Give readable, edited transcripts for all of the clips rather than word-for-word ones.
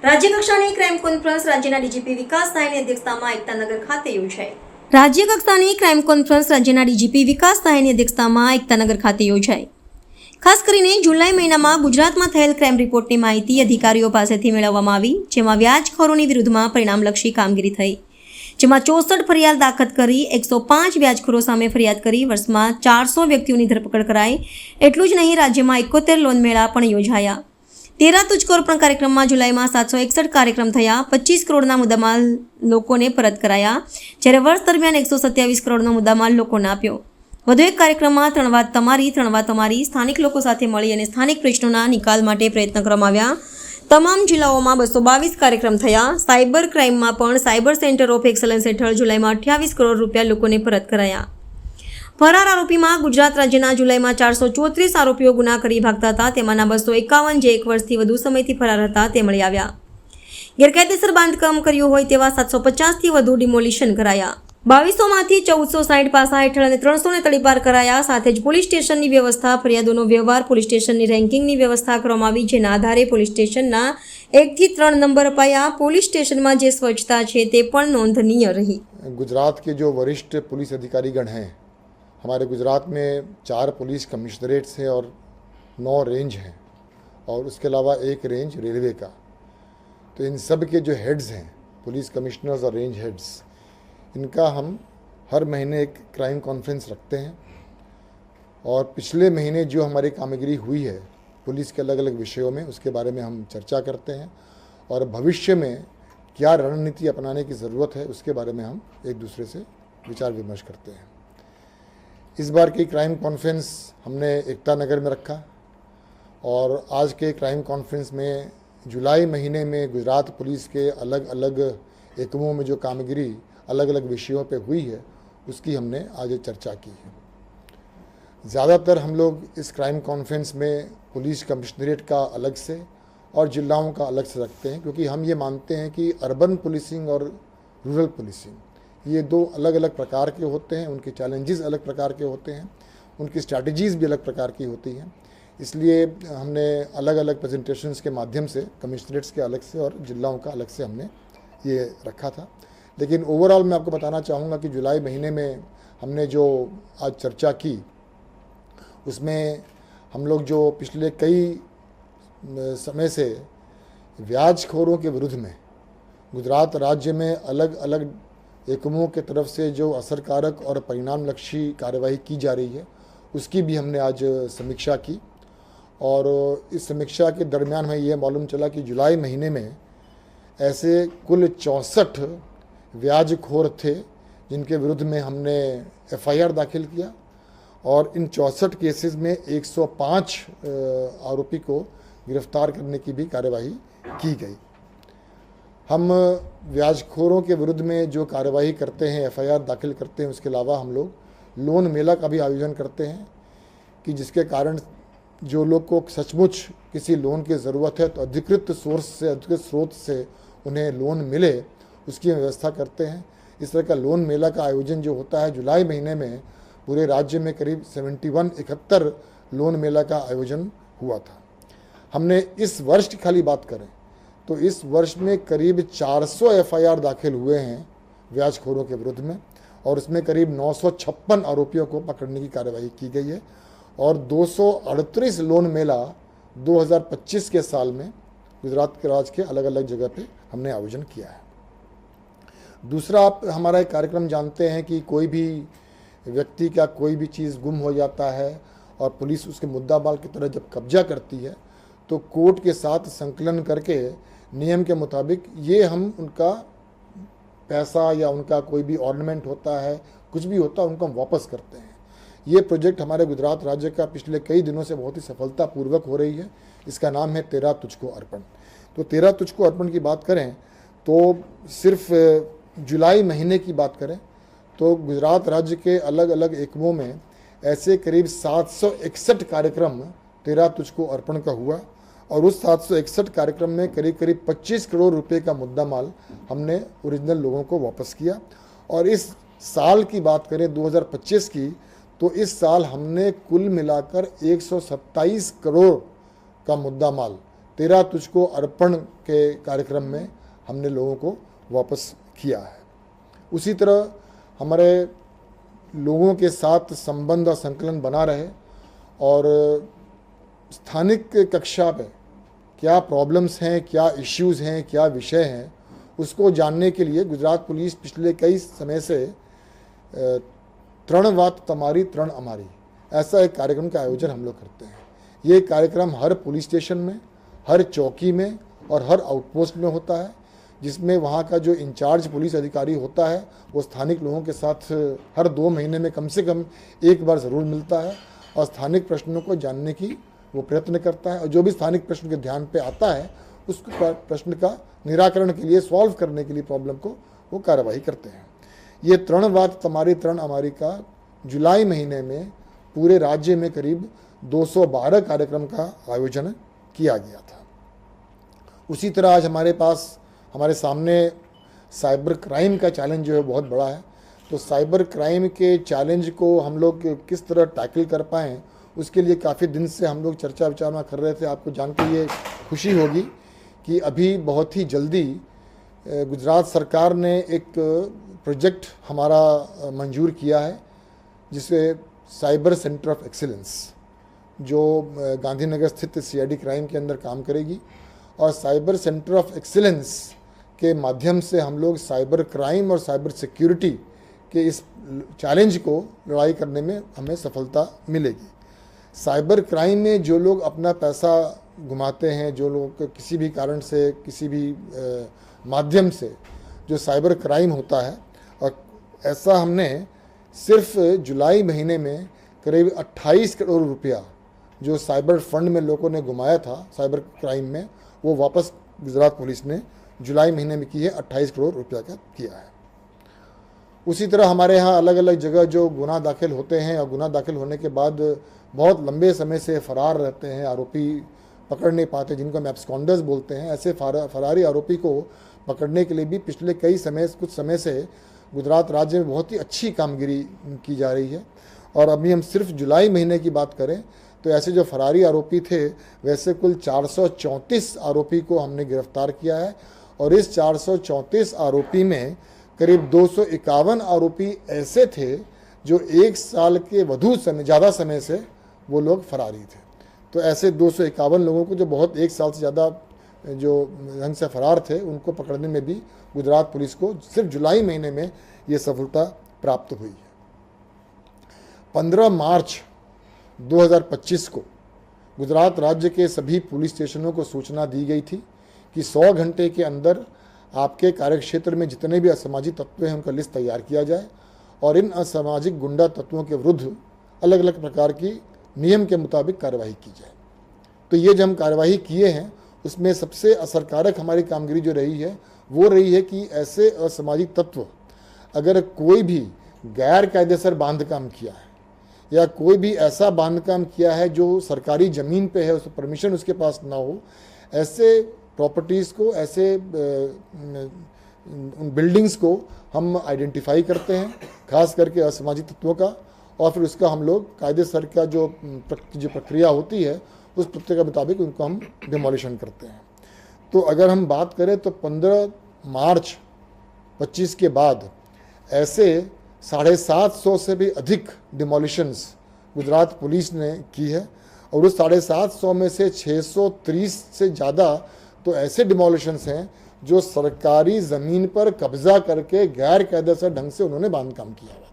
રાજ્યકક્ષાની crime conference રાજ્યના DGP વિકાસ સાયની અધ્યક્ષતામાં એકતાનગર ખાતે યોજાઈ। રાજ્યકક્ષાની ક્રાઇમ કોન્ફરન્સ રાજ્યના ડીજીપી વિકાસ સાયની અધ્યક્ષતામાં એકતાનગર ખાતે યોજાઈ। ખાસ કરીને જુલાઈ મહિનામાં ગુજરાતમાં થયેલ ક્રાઇમ રિપોર્ટની માહિતી અધિકારીઓ પાસેથી મેળવવામાં આવી, જેમાં વ્યાજખોરોની વિરુદ્ધમાં પરિણામલક્ષી કામગીરી થઈ, જેમાં 64 ફરિયાદ દાખલ કરી 105 વ્યાજખોરો સામે ફરિયાદ કરી વર્ષમાં 400 વ્યક્તિઓની ધરપકડ કરાઈ। એટલું જ નહીં, રાજ્યમાં 71 લોન મેળા પણ યોજાયા। 13 તુજકો અર્પણ કાર્યક્રમમાં જુલાઈમાં 761 કાર્યક્રમ થયા, 25 કરોડના મુદ્દામાલ લોકોને પરત કરાયા, જ્યારે વર્ષ દરમિયાન 127 કરોડનો મુદ્દામાલ લોકોને આપ્યો। વધુ એક કાર્યક્રમમાં ત્રણ વાત તમારી સ્થાનિક લોકો સાથે મળી અને સ્થાનિક પ્રશ્નોના નિકાલ માટે પ્રયત્ન કરવામાં આવ્યા। તમામ જિલ્લાઓમાં 222 કાર્યક્રમ થયા। સાયબર ક્રાઇમમાં પણ સાયબર સેન્ટર ઓફ એક્સલન્સ હેઠળ જુલાઈમાં 28 કરોડ રૂપિયા લોકોને પરત કરાયા। ફરાર આરોપીમાં ગુજરાત રાજ્યના જુલાઈમાં 434 આરોપીઓ ગુના કરી ભાગતા હતા, તેમાંના 251 જે 1 વર્ષથી વધુ સમયથી ફરાર હતા તે મળી આવ્યા। ગેરકાયદેસર બાંધકામ કર્યું હોય તેવા 750થી વધુ ડિમોલિશન કરાયા। 2200માંથી 1460 પાસા હેઠળ અને 300ને તડીપાર કરાયા। સાથે જ પોલીસ સ્ટેશનની વ્યવસ્થા, ફરિયાદોનો વ્યવહાર, પોલીસ સ્ટેશનની રેન્કિંગની વ્યવસ્થા કરવામાં આવી, જેના આધારે પોલીસ સ્ટેશનના 1 થી 3 નંબર અપાયા। પોલીસ સ્ટેશનમાં જે સ્વચ્છતા છે તે પણ નોંધનીય रही। गुजरात के जो वरिष्ठ पुलिस अधिकारीगण हैं, हमारे गुजरात में 4 पुलिस कमिश्नरेट्स हैं और 9 रेंज हैं और उसके अलावा एक रेंज रेलवे का। तो इन सब के जो हेड्स हैं, पुलिस कमिश्नर्स और रेंज हेड्स, इनका हम हर महीने एक क्राइम कॉन्फ्रेंस रखते हैं और पिछले महीने जो हमारी कामगिरी हुई है पुलिस के अलग अलग विषयों में, उसके बारे में हम चर्चा करते हैं और भविष्य में क्या रणनीति अपनाने की ज़रूरत है उसके बारे में हम एक दूसरे से विचार विमर्श करते हैं। इस बार की क्राइम कॉन्फ्रेंस हमने एकता नगर में रखा और आज के क्राइम कॉन्फ्रेंस में जुलाई महीने में गुजरात पुलिस के अलग अलग एकमों में जो कामगिरी अलग अलग विषयों पे हुई है उसकी हमने आज चर्चा की है। ज़्यादातर हम लोग इस क्राइम कॉन्फ्रेंस में पुलिस कमिश्नरेट का अलग से और जिलाओं का अलग से रखते हैं, क्योंकि हम ये मानते हैं कि अर्बन पुलिसिंग और रूरल पुलिसिंग ये 2 अलग अलग प्रकार के होते हैं, उनके चैलेंजेस अलग प्रकार के होते हैं, उनकी स्ट्रैटेजीज़ भी अलग प्रकार की होती हैं। इसलिए हमने अलग अलग प्रेजेंटेशंस के माध्यम से कमिश्नरेट्स के अलग से और जिलाओं का अलग से हमने ये रखा था। लेकिन ओवरऑल मैं आपको बताना चाहूँगा कि जुलाई महीने में हमने जो आज चर्चा की उसमें हम लोग जो पिछले कई समय से व्याजखोरों के विरुद्ध में गुजरात राज्य में अलग अलग एकमों के तरफ से जो असरकारक और परिणामलक्षी कार्यवाही की जा रही है उसकी भी हमने आज समीक्षा की। और इस समीक्षा के दरमियान हमें यह मालूम चला कि जुलाई महीने में ऐसे कुल 64 व्याजखोर थे जिनके विरुद्ध में हमने FIR दाखिल किया और इन 64 केसेस में 105 आरोपी को गिरफ्तार करने की भी कार्यवाही की गई। हम व्याजखोरों के विरुद्ध में जो कार्यवाही करते हैं, FIR दाखिल करते हैं, उसके अलावा हम लोग लोन मेला का भी आयोजन करते हैं कि जिसके कारण जो लोग को सचमुच किसी लोन की ज़रूरत है तो अधिकृत सोर्स से, अधिकृत स्रोत से उन्हें लोन मिले, उसकी व्यवस्था करते हैं। इस तरह का लोन मेला का आयोजन जो होता है, जुलाई महीने में पूरे राज्य में करीब 71 लोन मेला का आयोजन हुआ था। हमने इस वर्ष की खाली बात करें तो इस वर्ष में करीब 400 FIR दाखिल हुए हैं व्याजखोरों के विरुद्ध में और उसमें करीब 956 आरोपियों को पकड़ने की कार्यवाही की गई है और 238 लोन मेला 2025 के साल में गुजरात के राज्य के अलग अलग जगह पे हमने आयोजन किया है। दूसरा, आप हमारा एक कार्यक्रम जानते हैं कि कोई भी व्यक्ति का कोई भी चीज़ गुम हो जाता है और पुलिस उसके मुद्दा माल की तरह जब कब्जा करती है तो कोर्ट के साथ संकलन करके नियम के मुताबिक ये हम उनका पैसा या उनका कोई भी ऑर्नामेंट होता है, कुछ भी होता है, उनको हम वापस करते हैं। ये प्रोजेक्ट हमारे गुजरात राज्य का पिछले कई दिनों से बहुत ही सफलतापूर्वक हो रही है। इसका नाम है 13 तुझको अर्पण। तो 13 तुझको अर्पण की बात करें तो सिर्फ जुलाई महीने की बात करें तो गुजरात राज्य के अलग अलग एकमों में ऐसे करीब 761 कार्यक्रम 13 तुझको अर्पण का हुआ और उस 761 कार्यक्रम में करीब करीब 25 करोड़ रुपए का मुद्दा माल हमने ओरिजिनल लोगों को वापस किया। और इस साल की बात करें 2025 की तो इस साल हमने कुल मिलाकर 127 करोड़ का मुद्दा माल तेरा तुझको अर्पण के कार्यक्रम में हमने लोगों को वापस किया है। उसी तरह हमारे लोगों के साथ संबंध और संकलन बना रहे और स्थानिक कक्षा पे क्या प्रॉब्लम्स हैं, क्या इश्यूज़ हैं, क्या विषय हैं, उसको जानने के लिए गुजरात पुलिस पिछले कई समय से तृण वात तमारी तृण अमारी ऐसा एक कार्यक्रम का आयोजन हम लोग करते हैं। ये कार्यक्रम हर पुलिस स्टेशन में, हर चौकी में और हर आउटपोस्ट में होता है, जिसमें वहाँ का जो इंचार्ज पुलिस अधिकारी होता है वो स्थानिक लोगों के साथ हर 2 महीने में कम से कम एक बार ज़रूर मिलता है और स्थानिक प्रश्नों को जानने की वो प्रयत्न करता है और जो भी स्थानिक प्रश्न के ध्यान पे आता है उस प्रश्न का निराकरण के लिए, सॉल्व करने के लिए प्रॉब्लम को वो कार्यवाही करते हैं। ये तृणवात तमारी तृण अमारी का जुलाई महीने में पूरे राज्य में करीब 212 कार्यक्रम का आयोजन किया गया था। उसी तरह आज हमारे सामने साइबर क्राइम का चैलेंज जो है बहुत बड़ा है। तो साइबर क्राइम के चैलेंज को हम लोग किस तरह टैकल कर पाएँ, उसके लिए काफ़ी दिन से हम लोग चर्चा विचारणा कर रहे थे। आपको जानकर ये खुशी होगी कि अभी बहुत ही जल्दी गुजरात सरकार ने एक प्रोजेक्ट हमारा मंजूर किया है, जिसे साइबर सेंटर ऑफ एक्सीलेंस, जो गांधीनगर स्थित CID क्राइम के अंदर काम करेगी और साइबर सेंटर ऑफ एक्सीलेंस के माध्यम से हम लोग साइबर क्राइम और साइबर सिक्योरिटी के इस चैलेंज को लड़ाई करने में हमें सफलता मिलेगी। साइबर क्राइम में जो लोग अपना पैसा घुमाते हैं, जो लोग किसी भी कारण से, किसी भी माध्यम से जो साइबर क्राइम होता है, और ऐसा हमने सिर्फ जुलाई महीने में करीब 28 करोड़ रुपया जो साइबर फंड में लोगों ने घुमाया था साइबर क्राइम में, वो वापस गुजरात पुलिस ने जुलाई महीने में की है, 28 करोड़ रुपया का किया है। उसी तरह हमारे यहाँ अलग अलग जगह जो गुनाह दाखिल होते हैं और गुनाह दाखिल होने के बाद बहुत लंबे समय से फरार रहते हैं, आरोपी पकड़ नहीं पाते, जिनको हम एब्सकॉन्डर्स बोलते हैं, ऐसे फरारी आरोपी को पकड़ने के लिए भी पिछले कुछ समय से गुजरात राज्य में बहुत ही अच्छी कामगिरी की जा रही है। और अभी हम सिर्फ जुलाई महीने की बात करें तो ऐसे जो फरारी आरोपी थे, वैसे कुल 434 आरोपी को हमने गिरफ्तार किया है और इस 434 आरोपी में करीब 251 आरोपी ऐसे थे जो 1 साल के ज़्यादा समय से वो लोग फरारी थे। तो ऐसे 251 लोगों को जो बहुत 1 साल से ज़्यादा जो ढंग से फरार थे, उनको पकड़ने में भी गुजरात पुलिस को सिर्फ जुलाई महीने में ये सफलता प्राप्त हुई है। 15 मार्च 2025 को गुजरात राज्य के सभी पुलिस स्टेशनों को सूचना दी गई थी कि 100 घंटे के अंदर आपके कार्यक्षेत्र में जितने भी असामाजिक तत्व हैं उनका लिस्ट तैयार किया जाए और इन असामाजिक गुंडा तत्वों के विरुद्ध अलग अलग प्रकार की नियम के मुताबिक कार्रवाई की जाए। तो ये जो हम कार्रवाई किए हैं उसमें सबसे असरकारक हमारी कामगिरी जो रही है वो रही है कि ऐसे असामाजिक तत्व अगर कोई भी गैर कायदेसर बांधकाम किया है या कोई भी ऐसा बांधकाम किया है जो सरकारी ज़मीन पे है, उस परमिशन उसके पास ना हो, ऐसे प्रॉपर्टीज़ को, ऐसे उन बिल्डिंग्स को हम आइडेंटिफाई करते हैं, खास करके असामाजिक तत्वों का, और फिर उसका हम लोग कायदेसर का जो प्रक्रिया होती है उस प्रक्रिया के मुताबिक उनको हम डिमोलिशन करते हैं। तो अगर हम बात करें तो 15 मार्च 25 के बाद ऐसे 750 से भी अधिक डिमोलिशंस गुजरात पुलिस ने की है और उस 750 में से 630 से ज़्यादा तो ऐसे डिमोलिशंस हैं जो सरकारी ज़मीन पर कब्जा करके गैर कायदेसर ढंग से उन्होंने बांधकाम किया हुआ था।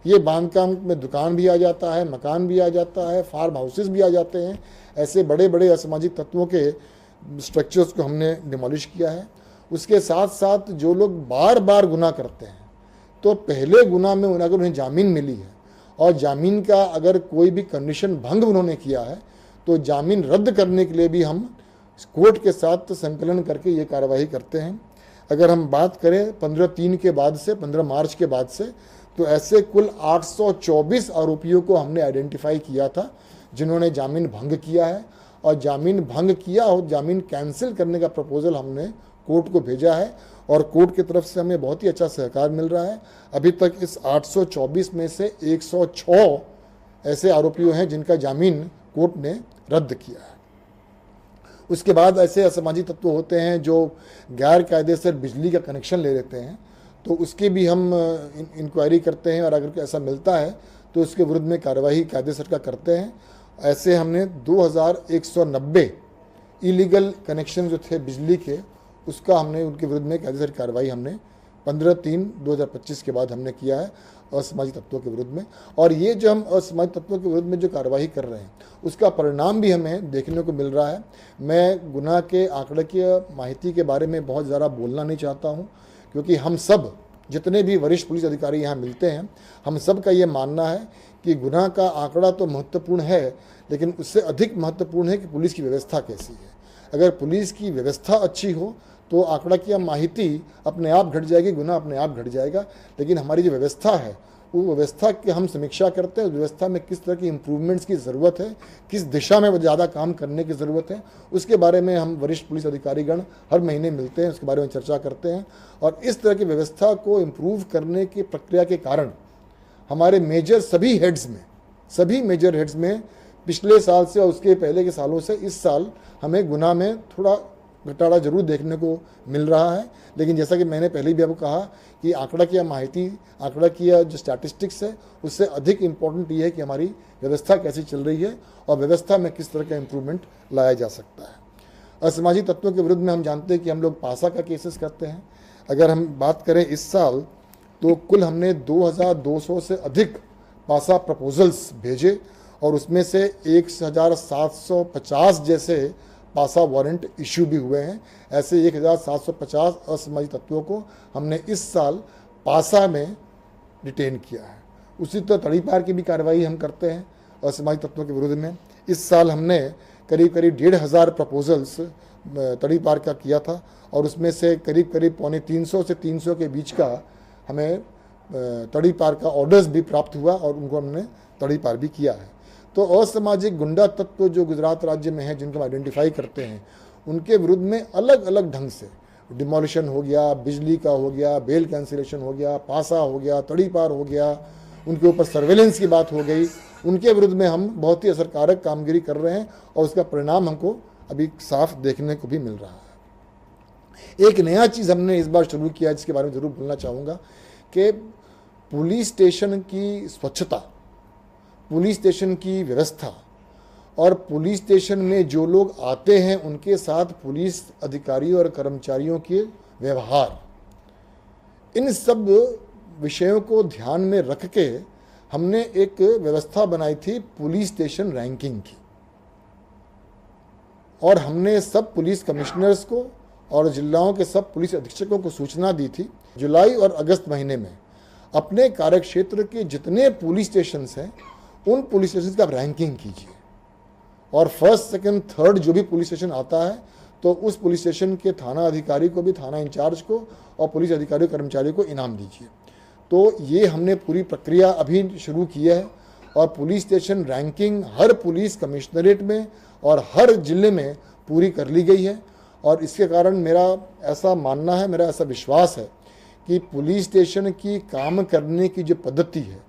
ये बांधकाम में दुकान भी आ जाता है, मकान भी आ जाता है, फार्म हाउसेस भी आ जाते हैं। ऐसे बड़े बड़े असामाजिक तत्वों के स्ट्रक्चर्स को हमने डिमोलिश किया है। उसके साथ साथ जो लोग बार बार गुनाह करते हैं, तो पहले गुनाह में अगर उन्हें जामीन मिली है और जामीन का अगर कोई भी कंडीशन भंग उन्होंने किया है तो जामीन रद्द करने के लिए भी हम कोर्ट के साथ संकलन करके ये कार्रवाई करते हैं। अगर हम बात करें 15 मार्च के बाद से तो ऐसे कुल 824 आरोपियों को हमने आइडेंटिफाई किया था जिन्होंने जामीन भंग किया है और जामीन भंग किया और जामीन कैंसिल करने का प्रपोजल हमने कोर्ट को भेजा है और कोर्ट की तरफ से हमें बहुत ही अच्छा सहकार मिल रहा है। अभी तक इस 824 में से 106 ऐसे आरोपियों हैं जिनका जामीन कोर्ट ने रद्द किया है। उसके बाद ऐसे असामाजिक तत्व होते हैं जो गैर कायदेसर बिजली का कनेक्शन ले लेते हैं, तो उसकी भी हम इंक्वायरी करते हैं और अगर ऐसा मिलता है तो उसके विरुद्ध में कार्रवाई कायदेसर का करते हैं। ऐसे हमने 2190 इलीगल कनेक्शन जो थे बिजली के, उसका हमने उनके विरुद्ध में कायदेसर कार्रवाई हमने 15/3/2025 के बाद हमने किया है असामाजिक तत्वों के विरुद्ध में। और ये जो हम असामाजिक तत्वों के विरुद्ध में जो कार्रवाई कर रहे हैं उसका परिणाम भी हमें देखने को मिल रहा है। मैं गुनाह के आंकड़कीय माहिती के बारे में बहुत ज़्यादा बोलना नहीं चाहता हूँ, क्योंकि हम सब जितने भी वरिष्ठ पुलिस अधिकारी यहाँ मिलते हैं, हम सब का ये मानना है कि गुनाह का आंकड़ा तो महत्वपूर्ण है, लेकिन उससे अधिक महत्वपूर्ण है कि पुलिस की व्यवस्था कैसी है। अगर पुलिस की व्यवस्था अच्छी हो तो आंकड़ा की माहिती अपने आप घट जाएगी, गुनाह अपने आप घट जाएगा। लेकिन हमारी जो व्यवस्था है वो व्यवस्था की हम समीक्षा करते हैं, व्यवस्था में किस तरह की इम्प्रूवमेंट्स की ज़रूरत है, किस दिशा में ज़्यादा काम करने की ज़रूरत है, उसके बारे में हम वरिष्ठ पुलिस अधिकारीगण हर महीने मिलते हैं, उसके बारे में चर्चा करते हैं। और इस तरह की व्यवस्था को इम्प्रूव करने की प्रक्रिया के कारण हमारे सभी मेजर हेड्स में पिछले साल से और उसके पहले के सालों से इस साल हमें गुनाह में थोड़ा घटाड़ा जरूर देखने को मिल रहा है। लेकिन जैसा कि मैंने पहले भी आपको कहा कि आंकड़ा की माहिती, आंकड़ा की जो स्टैटिस्टिक्स है, उससे अधिक इम्पोर्टेंट ये है कि हमारी व्यवस्था कैसी चल रही है और व्यवस्था में किस तरह का इम्प्रूवमेंट लाया जा सकता है। असामाजिक तत्वों के विरुद्ध में हम जानते हैं कि हम लोग पासा का केसेस करते हैं। अगर हम बात करें इस साल तो कुल हमने 2200 से अधिक पासा प्रपोजल्स भेजे और उसमें से 1750 जैसे पासा वारंट इशू भी हुए हैं। ऐसे 1750 असामाजिक तत्वों को हमने इस साल पासा में डिटेन किया है। उसी तरह तड़ीपार की भी कार्रवाई हम करते हैं असामाजिक तत्वों के विरुद्ध में। इस साल हमने करीब 1,500 प्रपोजल्स तड़ीपार का किया था और उसमें से करीब 250 से 300 के बीच का हमें तड़ीपार का ऑर्डर्स भी प्राप्त हुआ और उनको हमने तड़ीपार भी किया है। तो असामाजिक गुंडा तत्व जो गुजरात राज्य में है, जिनको हम आइडेंटिफाई करते हैं, उनके विरुद्ध में अलग अलग ढंग से डिमोलिशन हो गया, बिजली का हो गया, बेल कैंसिलेशन हो गया, पासा हो गया, तड़ीपार हो गया, उनके ऊपर सर्वेलेंस की बात हो गई, उनके विरुद्ध में हम बहुत ही असरकारक कामगिरी कर रहे हैं और उसका परिणाम हमको अभी साफ देखने को भी मिल रहा है। एक नया चीज़ हमने इस बार शुरू किया जिसके बारे में ज़रूर बोलना चाहूँगा कि पुलिस स्टेशन की स्वच्छता, पुलिस स्टेशन की व्यवस्था और पुलिस स्टेशन में जो लोग आते हैं उनके साथ पुलिस अधिकारियों और कर्मचारियों के व्यवहार, इन सब विषयों को ध्यान में रख के हमने एक व्यवस्था बनाई थी पुलिस स्टेशन रैंकिंग की। और हमने सब पुलिस कमिश्नर्स को और जिलाओं के सब पुलिस अधीक्षकों को सूचना दी थी जुलाई और अगस्त महीने में अपने कार्यक्षेत्र के जितने पुलिस स्टेशन हैं उन पुलिस स्टेशन की आप रैंकिंग कीजिए और फर्स्ट, सेकंड, थर्ड जो भी पुलिस स्टेशन आता है तो उस पुलिस स्टेशन के थाना अधिकारी को भी, थाना इंचार्ज को और पुलिस अधिकारी कर्मचारियों को इनाम दीजिए। तो ये हमने पूरी प्रक्रिया अभी शुरू की है और पुलिस स्टेशन रैंकिंग हर पुलिस कमिश्नरेट में और हर जिले में पूरी कर ली गई है। और इसके कारण मेरा ऐसा मानना है, मेरा ऐसा विश्वास है कि पुलिस स्टेशन की काम करने की जो पद्धति है,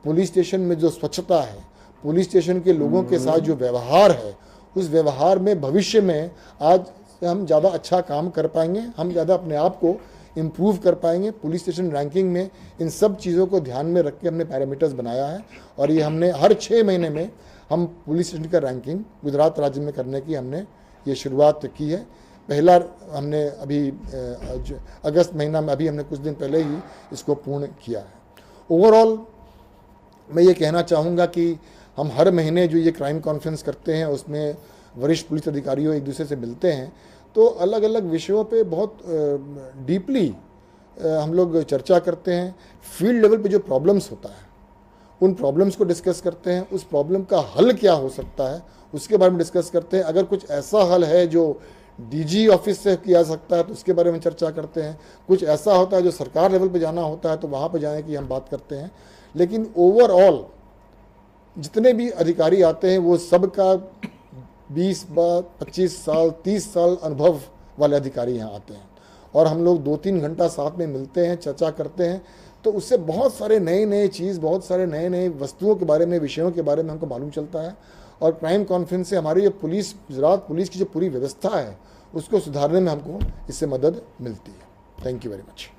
पुलिस स्टेशन में जो स्वच्छता है, पुलिस स्टेशन के लोगों के साथ जो व्यवहार है, उस व्यवहार में भविष्य में आज हम ज़्यादा अच्छा काम कर पाएंगे, हम ज़्यादा अपने आप को इम्प्रूव कर पाएंगे। पुलिस स्टेशन रैंकिंग में इन सब चीज़ों को ध्यान में रख के हमने पैरामीटर्स बनाया है और ये हमने हर 6 महीने में हम पुलिस स्टेशन का रैंकिंग गुजरात राज्य में करने की हमने ये शुरुआत की है। पहला हमने अभी अगस्त महीना में अभी हमने कुछ दिन पहले ही इसको पूर्ण किया है। ओवरऑल मैं ये कहना चाहूँगा कि हम हर महीने जो ये क्राइम कॉन्फ्रेंस करते हैं उसमें वरिष्ठ पुलिस अधिकारियों एक दूसरे से मिलते हैं तो अलग अलग विषयों पे बहुत डीपली हम लोग चर्चा करते हैं। फील्ड लेवल पे जो प्रॉब्लम्स होता है उन प्रॉब्लम्स को डिस्कस करते हैं, उस प्रॉब्लम का हल क्या हो सकता है उसके बारे में डिस्कस करते हैं। अगर कुछ ऐसा हल है जो डीजी ऑफिस से किया जा सकता है तो उसके बारे में चर्चा करते हैं। कुछ ऐसा होता है जो सरकार लेवल पे जाना होता है तो वहाँ पे जाने की हम बात करते हैं। लेकिन ओवरऑल जितने भी अधिकारी आते हैं वो सबका 20, 25 साल, 30 साल अनुभव वाले अधिकारी यहाँ आते हैं और हम लोग 2-3 घंटा साथ में मिलते हैं, चर्चा करते हैं तो उससे बहुत सारे नए नए चीज़, बहुत सारे नए नए वस्तुओं के बारे में, विषयों के बारे में हमको मालूम चलता है और क्राइम कॉन्फ्रेंस से हमारी जो पुलिस, गुजरात पुलिस की जो पूरी व्यवस्था है उसको सुधारने में हमको इससे मदद मिलती है। Thank you very much.